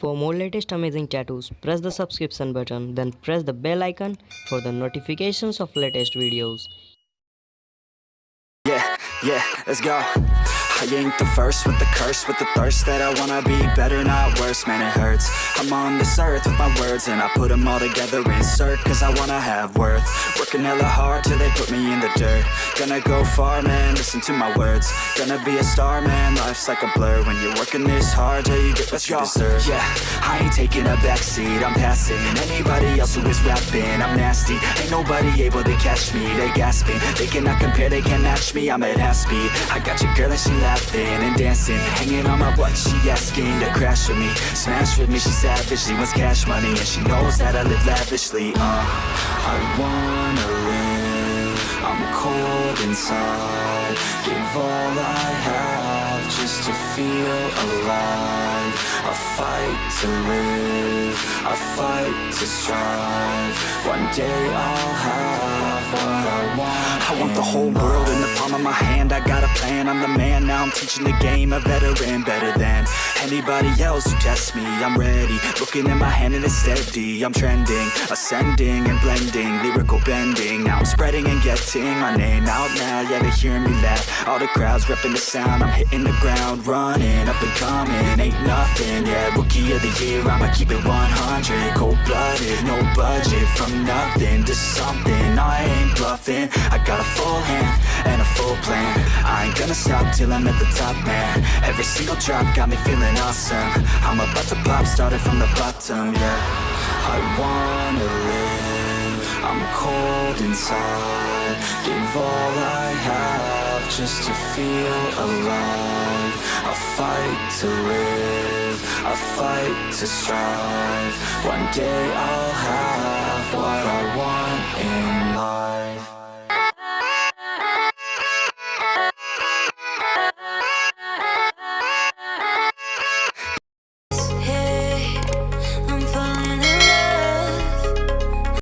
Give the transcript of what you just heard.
For more latest amazing tattoos, press the subscription button, then press the bell icon for the notifications of latest videos. Yeah, let's go. I ain't the first with the curse, with the thirst that I wanna be better, not worse, man it hurts. I'm on this earth with my words and I put them all together, insert, cause I wanna have worth. Working hella hard till they put me in the dirt. Gonna go far, man, listen to my words. Gonna be a star, man, life's like a blur. When you're working this hard, yeah, you get what you deserve. Yeah, I ain't taking a backseat, I'm passing anybody else who is rapping. I'm nasty, ain't nobody able to catch me. They gasping, they cannot compare, they can't match me. I'm at half speed, I got your girl and she laughing and dancing, hanging on my butt, she asking to crash with me, smash with me, she savage, she wants cash money, and she knows that I live lavishly. I wanna live, I'm cold inside, give all I have just to feel alive. I fight to live, I fight to strive, one day I'll have what I want. I want the whole world in the palm of my hand, I got a plan, I'm the man, now I'm teaching the game, a veteran, better than anybody else who tests me. I'm ready, looking in my hand and it's steady, I'm trending, ascending and blending, lyrical bending, now I'm spreading and getting my name out now, yeah they hearing me laugh, all the crowds repping the sound, I'm hitting the ground, running, up and coming, ain't nothing, yeah, rookie of the year, I'ma keep it 100, cold-blooded, no budget, from nothing to something, I ain't bluffing, I got a full hand and a full plan, I ain't gonna stop till I'm at the top, man, every single drop got me feeling awesome, I'm about to pop, started from the bottom, yeah, I wanna live, I'm cold inside, give all I have just to feel alive, I fight to live, I fight to strive, one day I'll have what I want in life.